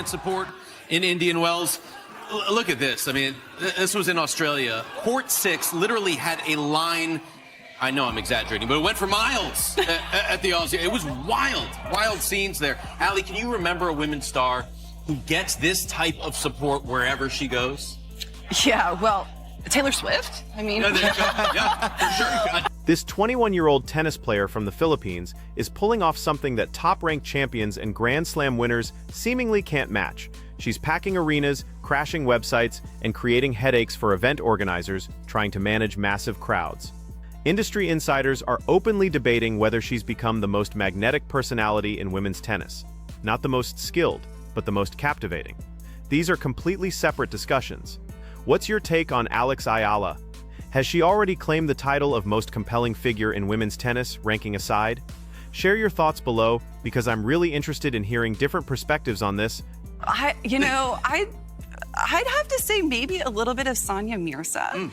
support in Indian Wells. Look at this. I mean, this was in Australia. Court 6 literally had a line. I know I'm exaggerating, but it went for miles at the Aussie. It was wild scenes there. Allie, can you remember a women's star who gets this type of support wherever she goes? Yeah, well, Taylor Swift. I mean, yeah, for sure. This 21-year-old tennis player from the Philippines is pulling off something that top-ranked champions and Grand Slam winners seemingly can't match. She's packing arenas, crashing websites, and creating headaches for event organizers trying to manage massive crowds. Industry insiders are openly debating whether she's become the most magnetic personality in women's tennis. Not the most skilled, but the most captivating. These are completely separate discussions. What's your take on Alex Eala? Has she already claimed the title of most compelling figure in women's tennis, ranking aside? Share your thoughts below, because I'm really interested in hearing different perspectives on this. I'd have to say maybe a little bit of Sania Mirza.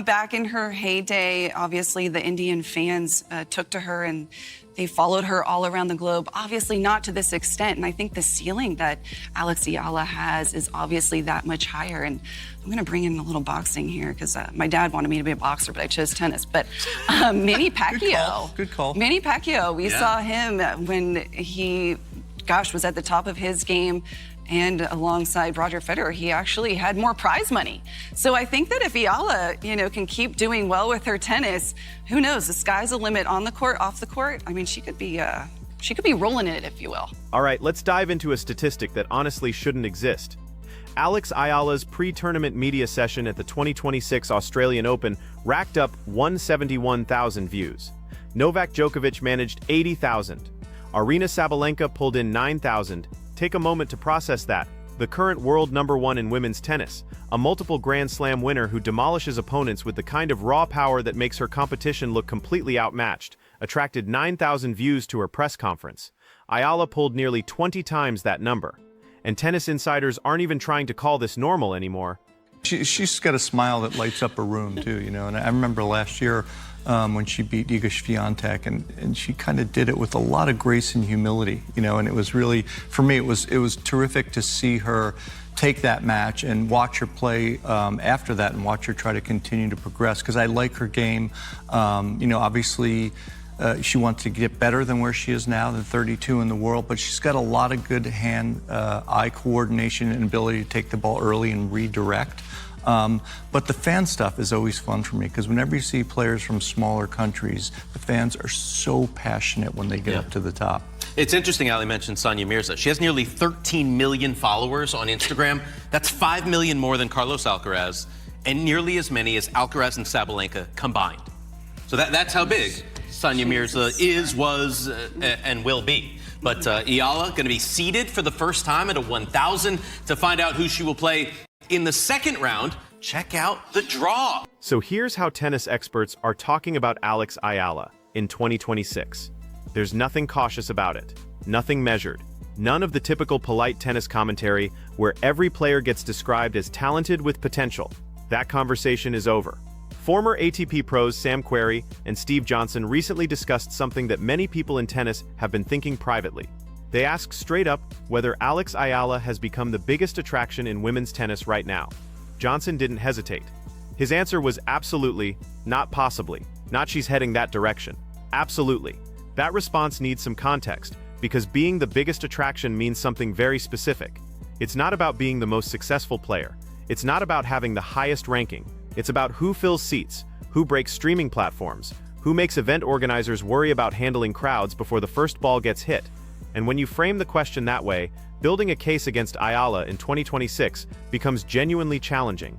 Back in her heyday, obviously the Indian fans took to her and they followed her all around the globe, obviously not to this extent. And I think the ceiling that Alex Eala has is obviously that much higher. And I'm gonna bring in a little boxing here because my dad wanted me to be a boxer, but I chose tennis. But Manny Pacquiao. Good call. Manny Pacquiao, we saw him when he, was at the top of his game. And alongside Roger Federer, he actually had more prize money. So I think that if Eala, can keep doing well with her tennis, who knows? The sky's the limit on the court, off the court. I mean, she could be rolling in it, if you will. All right, let's dive into a statistic that honestly shouldn't exist. Alex Ayala's pre-tournament media session at the 2026 Australian Open racked up 171,000 views. Novak Djokovic managed 80,000. Aryna Sabalenka pulled in 9,000. Take a moment to process that. The current world #1 in women's tennis, a multiple Grand Slam winner who demolishes opponents with the kind of raw power that makes her competition look completely outmatched, attracted 9,000 views to her press conference. Eala pulled nearly 20 times that number. And tennis insiders aren't even trying to call this normal anymore. She's got a smile that lights up a room, too, And I remember last year when she beat Iga Swiatek, and she kind of did it with a lot of grace and humility, And it was really, for me, it was terrific to see her take that match and watch her play after that and watch her try to continue to progress, because I like her game. Obviously, she wants to get better than where she is now, than 32 in the world, but she's got a lot of good hand-eye coordination and ability to take the ball early and redirect. But the fan stuff is always fun for me, because whenever you see players from smaller countries, the fans are so passionate when they get up to the top. It's interesting, Ali mentioned Sania Mirza. She has nearly 13 million followers on Instagram. That's 5 million more than Carlos Alcaraz, and nearly as many as Alcaraz and Sabalenka combined. So that's how big Sania Mirza is, was, and will be. But Eala going to be seeded for the first time at a 1,000. To find out who she will play in the second round, check out the draw. So here's how tennis experts are talking about Alex Eala in 2026. There's nothing cautious about it, nothing measured, none of the typical polite tennis commentary where every player gets described as talented with potential. That conversation is over. Former ATP pros Sam Querrey and Steve Johnson recently discussed something that many people in tennis have been thinking privately. They asked straight up whether Alex Eala has become the biggest attraction in women's tennis right now. Johnson didn't hesitate. His answer was absolutely, not possibly, not she's heading that direction. Absolutely. That response needs some context, because being the biggest attraction means something very specific. It's not about being the most successful player. It's not about having the highest ranking. It's about who fills seats, who breaks streaming platforms, who makes event organizers worry about handling crowds before the first ball gets hit. And when you frame the question that way, building a case against Eala in 2026 becomes genuinely challenging.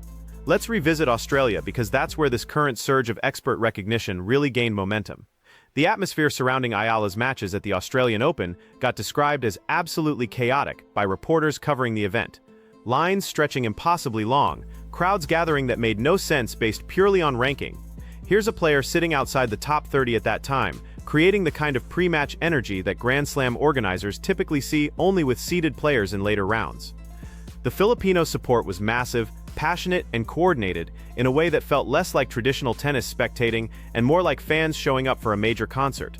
Let's revisit Australia, because that's where this current surge of expert recognition really gained momentum. The atmosphere surrounding Ayala's matches at the Australian Open got described as absolutely chaotic by reporters covering the event. Lines stretching impossibly long, crowds gathering that made no sense based purely on ranking. Here's a player sitting outside the top 30 at that time, creating the kind of pre-match energy that Grand Slam organizers typically see only with seeded players in later rounds. The Filipino support was massive, passionate, and coordinated in a way that felt less like traditional tennis spectating and more like fans showing up for a major concert.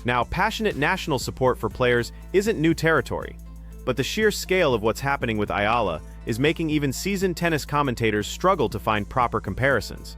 Now, passionate national support for players isn't new territory. But the sheer scale of what's happening with Eala is making even seasoned tennis commentators struggle to find proper comparisons.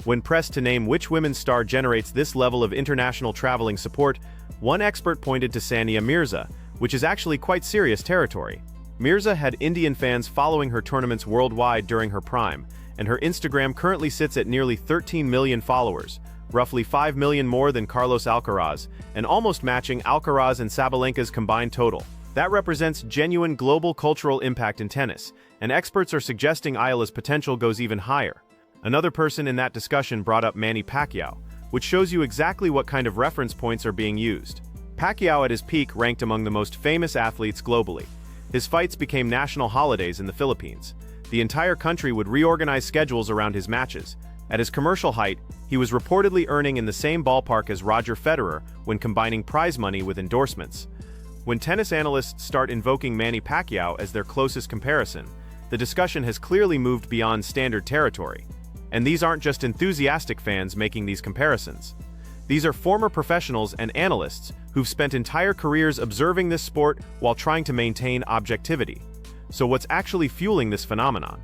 When pressed to name which women's star generates this level of international traveling support, one expert pointed to Sania Mirza, which is actually quite serious territory. Mirza had Indian fans following her tournaments worldwide during her prime, and her Instagram currently sits at nearly 13 million followers, roughly 5 million more than Carlos Alcaraz, and almost matching Alcaraz and Sabalenka's combined total. That represents genuine global cultural impact in tennis, and experts are suggesting Eala's potential goes even higher. Another person in that discussion brought up Manny Pacquiao, which shows you exactly what kind of reference points are being used. Pacquiao at his peak ranked among the most famous athletes globally. His fights became national holidays in the Philippines. The entire country would reorganize schedules around his matches. At his commercial height, he was reportedly earning in the same ballpark as Roger Federer when combining prize money with endorsements. When tennis analysts start invoking Manny Pacquiao as their closest comparison, the discussion has clearly moved beyond standard territory. And these aren't just enthusiastic fans making these comparisons. These are former professionals and analysts who've spent entire careers observing this sport while trying to maintain objectivity. So what's actually fueling this phenomenon?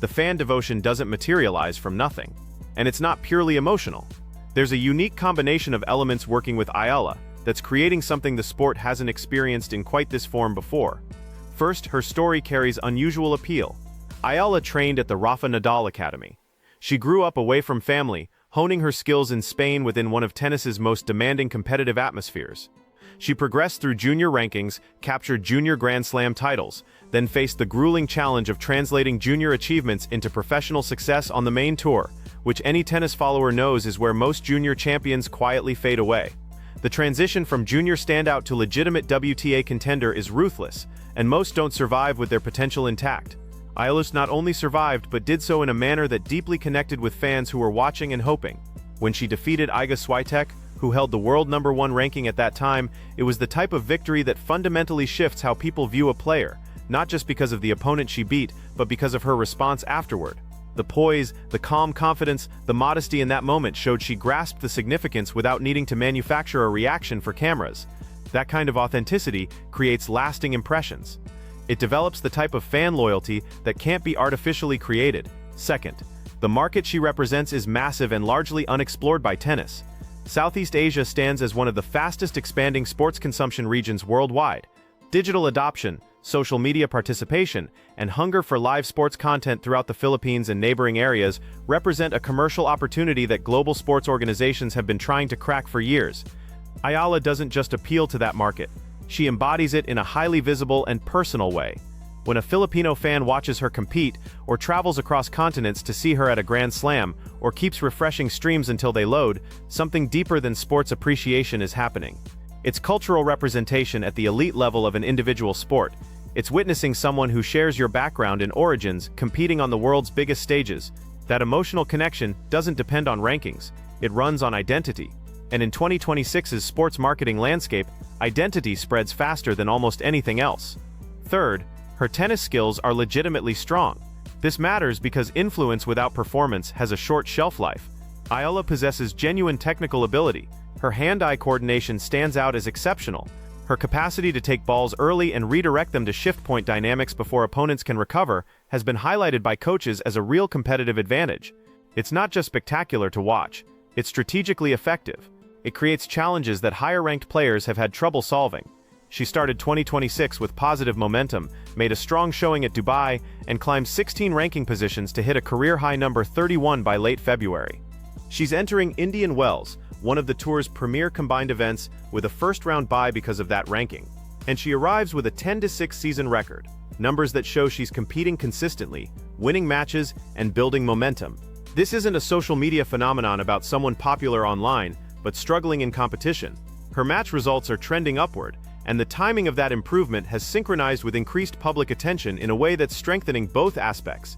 The fan devotion doesn't materialize from nothing. And it's not purely emotional. There's a unique combination of elements working with Eala that's creating something the sport hasn't experienced in quite this form before. First, her story carries unusual appeal. Eala trained at the Rafa Nadal Academy. She grew up away from family, honing her skills in Spain within one of tennis's most demanding competitive atmospheres. She progressed through junior rankings, captured junior Grand Slam titles, then faced the grueling challenge of translating junior achievements into professional success on the main tour, which any tennis follower knows is where most junior champions quietly fade away. The transition from junior standout to legitimate WTA contender is ruthless, and most don't survive with their potential intact. Eala not only survived but did so in a manner that deeply connected with fans who were watching and hoping. When she defeated Iga Swiatek, who held the world #1 ranking at that time, it was the type of victory that fundamentally shifts how people view a player, not just because of the opponent she beat, but because of her response afterward. The poise, the calm confidence, the modesty in that moment showed she grasped the significance without needing to manufacture a reaction for cameras. That kind of authenticity creates lasting impressions. It develops the type of fan loyalty that can't be artificially created. Second, the market she represents is massive and largely unexplored by tennis. Southeast Asia stands as one of the fastest expanding sports consumption regions worldwide. Digital adoption, social media participation, and hunger for live sports content throughout the Philippines and neighboring areas represent a commercial opportunity that global sports organizations have been trying to crack for years. Eala doesn't just appeal to that market. She embodies it in a highly visible and personal way. When a Filipino fan watches her compete, or travels across continents to see her at a Grand Slam, or keeps refreshing streams until they load, something deeper than sports appreciation is happening. It's cultural representation at the elite level of an individual sport. It's witnessing someone who shares your background and origins competing on the world's biggest stages. That emotional connection doesn't depend on rankings. It runs on identity. And in 2026's sports marketing landscape, identity spreads faster than almost anything else. Third, her tennis skills are legitimately strong. This matters because influence without performance has a short shelf life. Eala possesses genuine technical ability. Her hand-eye coordination stands out as exceptional. Her capacity to take balls early and redirect them to shift point dynamics before opponents can recover has been highlighted by coaches as a real competitive advantage. It's not just spectacular to watch, it's strategically effective. It creates challenges that higher-ranked players have had trouble solving. She started 2026 with positive momentum, made a strong showing at Dubai, and climbed 16 ranking positions to hit a career-high number 31 by late February. She's entering Indian Wells, one of the tour's premier combined events, with a first-round bye because of that ranking. And she arrives with a 10-6 season record, numbers that show she's competing consistently, winning matches, and building momentum. This isn't a social media phenomenon about someone popular online, but struggling in competition. Her match results are trending upward, and the timing of that improvement has synchronized with increased public attention in a way that's strengthening both aspects.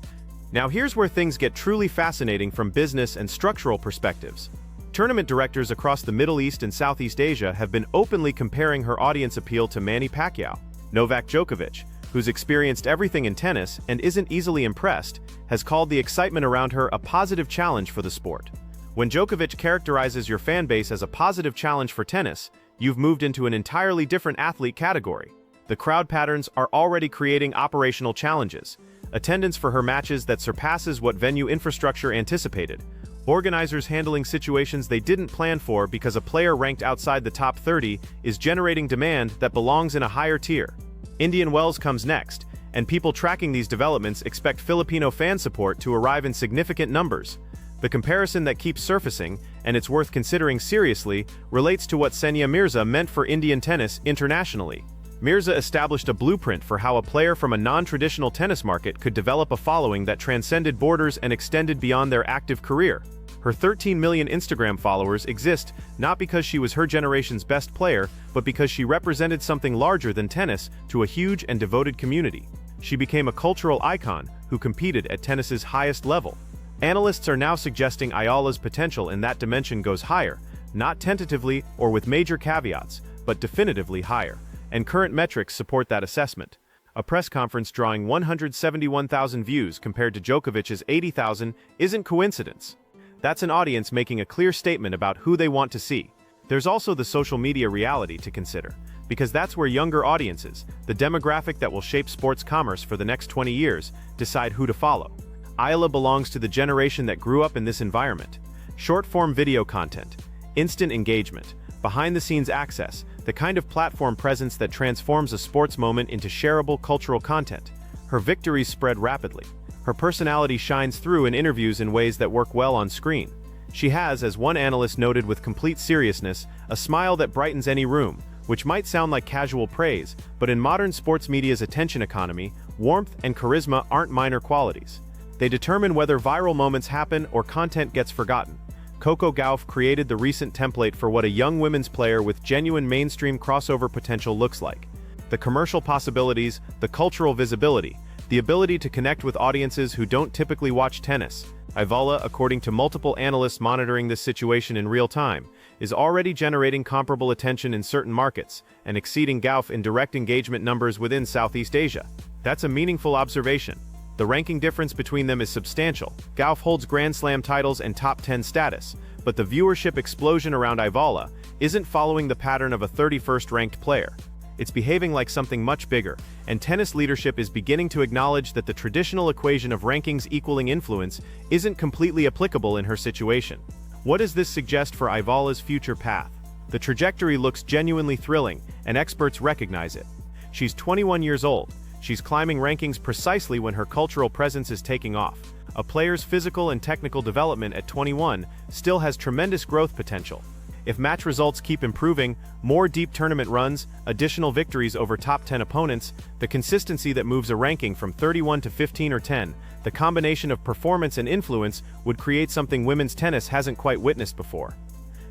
Now here's where things get truly fascinating from business and structural perspectives. Tournament directors across the Middle East and Southeast Asia have been openly comparing her audience appeal to Manny Pacquiao. Novak Djokovic, who's experienced everything in tennis and isn't easily impressed, has called the excitement around her a positive challenge for the sport. When Djokovic characterizes your fan base as a positive challenge for tennis, you've moved into an entirely different athlete category. The crowd patterns are already creating operational challenges. Attendance for her matches that surpasses what venue infrastructure anticipated. Organizers handling situations they didn't plan for because a player ranked outside the top 30 is generating demand that belongs in a higher tier. Indian Wells comes next, and people tracking these developments expect Filipino fan support to arrive in significant numbers. The comparison that keeps surfacing, and it's worth considering seriously, relates to what Sania Mirza meant for Indian tennis internationally. Mirza established a blueprint for how a player from a non-traditional tennis market could develop a following that transcended borders and extended beyond their active career. Her 13 million Instagram followers exist not because she was her generation's best player, but because she represented something larger than tennis to a huge and devoted community. She became a cultural icon who competed at tennis's highest level. Analysts are now suggesting Eala's potential in that dimension goes higher, not tentatively or with major caveats, but definitively higher. And current metrics support that assessment. A press conference drawing 171,000 views compared to Djokovic's 80,000 isn't coincidence. That's an audience making a clear statement about who they want to see. There's also the social media reality to consider, because that's where younger audiences, the demographic that will shape sports commerce for the next 20 years, decide who to follow. Eala belongs to the generation that grew up in this environment. Short-form video content, instant engagement, behind-the-scenes access, the kind of platform presence that transforms a sports moment into shareable cultural content. Her victories spread rapidly. Her personality shines through in interviews in ways that work well on screen. She has, as one analyst noted with complete seriousness, a smile that brightens any room, which might sound like casual praise, but in modern sports media's attention economy, warmth and charisma aren't minor qualities. They determine whether viral moments happen or content gets forgotten. Coco Gauff created the recent template for what a young women's player with genuine mainstream crossover potential looks like. The commercial possibilities, the cultural visibility, the ability to connect with audiences who don't typically watch tennis. Eala, according to multiple analysts monitoring this situation in real time, is already generating comparable attention in certain markets and exceeding Gauff in direct engagement numbers within Southeast Asia. That's a meaningful observation. The ranking difference between them is substantial. Gauff holds Grand Slam titles and top 10 status, but the viewership explosion around Eala isn't following the pattern of a 31st ranked player. It's behaving like something much bigger, and tennis leadership is beginning to acknowledge that the traditional equation of rankings equaling influence isn't completely applicable in her situation. What does this suggest for Eala's future path? The trajectory looks genuinely thrilling, and experts recognize it. She's 21 years old. She's climbing rankings precisely when her cultural presence is taking off. A player's physical and technical development at 21 still has tremendous growth potential. If match results keep improving, more deep tournament runs, additional victories over top 10 opponents, the consistency that moves a ranking from 31 to 15 or 10, the combination of performance and influence would create something women's tennis hasn't quite witnessed before.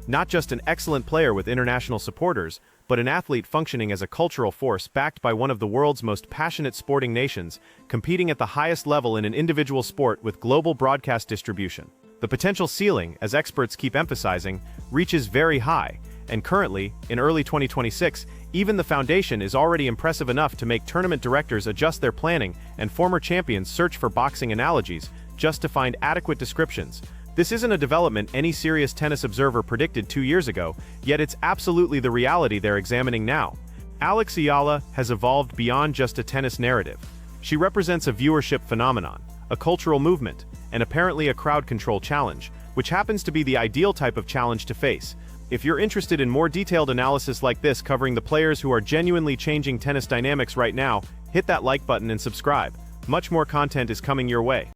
Not just an excellent player with international supporters, but an athlete functioning as a cultural force backed by one of the world's most passionate sporting nations, competing at the highest level in an individual sport with global broadcast distribution. The potential ceiling, as experts keep emphasizing, reaches very high, and currently, in early 2026, even the foundation is already impressive enough to make tournament directors adjust their planning and former champions search for boxing analogies just to find adequate descriptions. This isn't a development any serious tennis observer predicted 2 years ago, yet it's absolutely the reality they're examining now. Eala has evolved beyond just a tennis narrative. She represents a viewership phenomenon, a cultural movement, and apparently a crowd control challenge, which happens to be the ideal type of challenge to face. If you're interested in more detailed analysis like this covering the players who are genuinely changing tennis dynamics right now, hit that like button and subscribe. Much more content is coming your way.